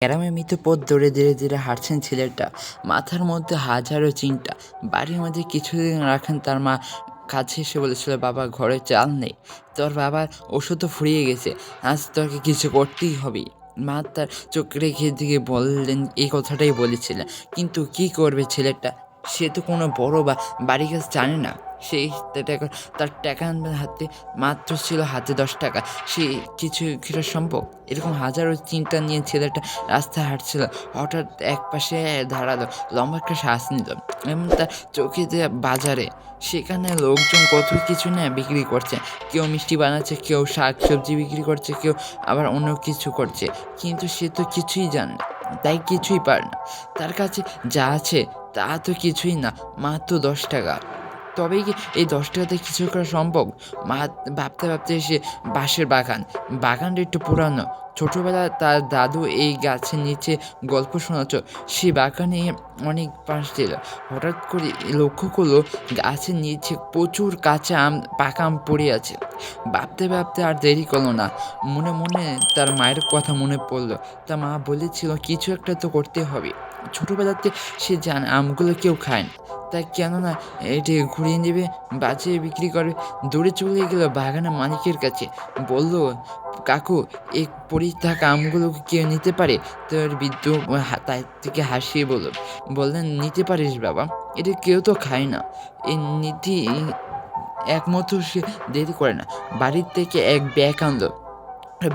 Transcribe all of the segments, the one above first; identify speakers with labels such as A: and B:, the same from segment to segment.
A: গ্রামের মৃত পথ ধরে ধীরে ধীরে হাঁটছেন ছেলেটা। মাথার মধ্যে হাজারো চিন্তা। বাড়ির মধ্যে কিছুদিন রাখেন তার মা কাছে এসে বলেছিল, বাবা ঘরে চাল নেই, তোর বাবার ওষুধও ফুরিয়ে গেছে, আজ তোকে কিছু করতেই হবে। মা তার চোখ রেখে দিকে বললেন, এই কথাটাই বলেছিলেন। কিন্তু কি করবে ছেলেটা? সে তো কোনো বড় বা বাড়ি কাজ জানে না। সেই টাকা, তার টাকা আনবার হাতে মাত্র ছিল হাতে 10 টাকা। সে কিছুটা সম্ভব? এরকম হাজারো চিন্তা নিয়ে ছেলেটা রাস্তায় হাঁটছিল। হঠাৎ এক পাশে দাঁড়ালো, লম্বা একটা শ্বাস নিল এবং তার চোখে যে বাজারে, সেখানে লোকজন কত কিছু না বিক্রি করছে। কেউ মিষ্টি বানাচ্ছে, কেউ শাক সবজি বিক্রি করছে, কেউ আবার অন্য কিছু করছে। কিন্তু সে তো কিছুই জানে না, তাই কিছুই পারে না। তার কাছে যা আছে তা তো কিছুই না, মাত্র 10 টাকা। তবেই কি এই 10 টাকাতে কিছু করা সম্ভব? মা ভাবতে ভাবতে সে বাঁশের বাগানটা একটু পুরানো। ছোটোবেলায় তার দাদু এই গাছের নিচে গল্প শোনাতো। সে বাগানে অনেক বাঁশ ছিল। হঠাৎ করে লক্ষ্য করলো গাছের নিচে প্রচুর কাঁচা আম, পাকা আম পড়ে আছে। ভাবতে ভাবতে আর দেরি করলো না। মনে মনে তার মায়ের কথা মনে পড়লো। তার মা বলেছিল, কিছু একটা তো করতে হবে। ছোটোবেলাতে সে জানে আমগুলো কেউ খায় না, তাই কেননা এটি ঘুরিয়ে নেবে, বাঁচিয়ে বিক্রি করবে। দৌড়ে চলে গেল বাগানের মালিকের কাছে। বলল, কাকু, এই পড়ে থাকা আমগুলো কেউ নিতে পারে? তোর বৃদ্ধ তার থেকে হাসিয়ে বললেন, নিতে পারিস বাবা, এটা কেউ তো খায় না। এই নীতি একমাত্র সে দেরি করে না, বাড়ির থেকে এক ব্যাগ আনলো,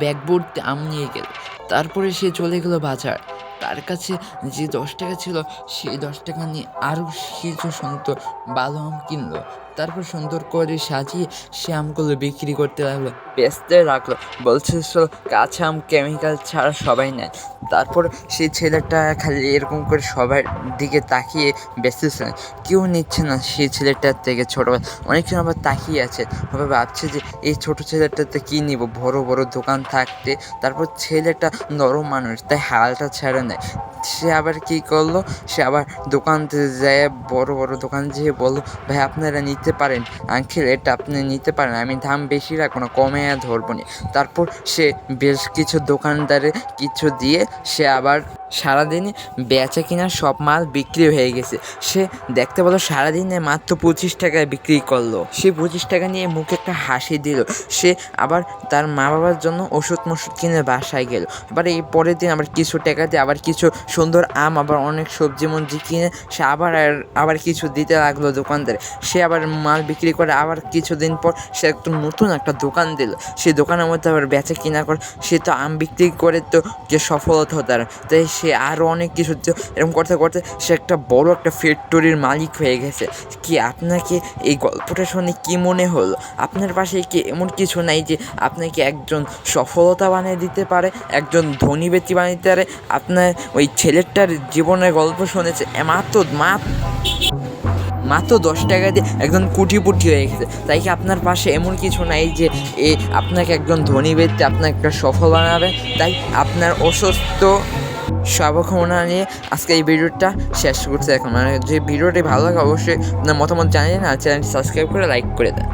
A: ব্যাগ ভর্তি আম নিয়ে গেল। তারপরে সে চলে গেল বাজার। তার কাছে যে 10 টাকা ছিল, সেই 10 টাকা নিয়ে আরও কিছু সুন্দর ভালো আম কিনলো। তারপর সুন্দর করে সাজিয়ে সে আমগুলো বিক্রি করতে লাগলো, বেচতে লাগলো। বলছিল, কাঁচা আম কেমিক্যাল ছাড়া সবাই নেয়। তারপর সেই ছেলেটা খালি এরকম করে সবার দিকে তাকিয়ে বেচতেছে, কেউ নিচ্ছে না সেই ছেলেটার থেকে। ছোটোবেলা অনেকজন আবার তাকিয়ে আছে, আবার ভাবছে যে এই ছোটো ছেলেটাতে কী নিব, বড় বড় দোকান থাকতে। তারপর ছেলেটা নরম মানুষ, তাই হালটা ছেড়ে নেয়। সে আবার কী করলো, সে আবার দোকানতে যেয়ে বড় বড় দোকান যেয়ে বললো, ভাই আপনারা নিতে পারেন, আঙ্কেল এটা আপনি নিতে পারেন, আমি দাম বেশি রাখবো না, কমে ধরবো না। তারপর সে বেশ কিছু দোকানদারে কিছু দিয়ে সে আবার সারাদিনে বেচা কিনা সব মাল বিক্রি হয়ে গেছে। সে দেখতে পেলো সারাদিনে মাত্র 25 টাকায় বিক্রি করলো। সে 25 টাকা নিয়ে মুখে একটা হাসি দিল। সে আবার তার মা বাবার জন্য ওষুধ কিনে বাসায় গেল। আবার এই পরের দিন আবার কিছু টাকা দিয়ে আবার কিছু সুন্দর আম, আবার অনেক সবজি মঞ্জি কিনে সে আবার কিছু দিতে লাগলো দোকানদারে। সে আবার মাল বিক্রি করে আবার কিছুদিন পর সে একটু নতুন একটা দোকান দিল। সেই দোকানের মধ্যে আবার বেচা কিনা করে সে তো আম বিক্রি করে তো যে সফলতা হতো, তাই সে আরও অনেক কিছু এরকম করতে করতে সে একটা বড় একটা ফ্যাক্টরির মালিক হয়ে গেছে। কি আপনাকে এই গল্পটা শুনে কী মনে হলো? আপনার পাশে কি এমন কিছু নাই যে আপনাকে একজন সফলতা বানিয়ে দিতে পারে, একজন ধনী ব্যক্তি বানিয়ে দিতে পারে? আপনার ওই ছেলেটার জীবনের গল্প শুনেছে, মাত্র 10 টাকা দিয়ে একজন কোটিপতি হয়ে গেছে। তাই কি আপনার পাশে এমন কিছু নাই যে আপনাকে একজন ধনী ব্যক্তি আপনাকে একটা সফল বানাবে? তাই আপনার অসুস্থ শুভকামনা নিয়ে আজকে এই ভিডিওটা শেষ করতে। এখন যে ভিডিওটি ভালো লাগে অবশ্যই আপনার মতামত জানিয়ে আর চ্যানেলটি সাবস্ক্রাইব করে লাইক করে দেন।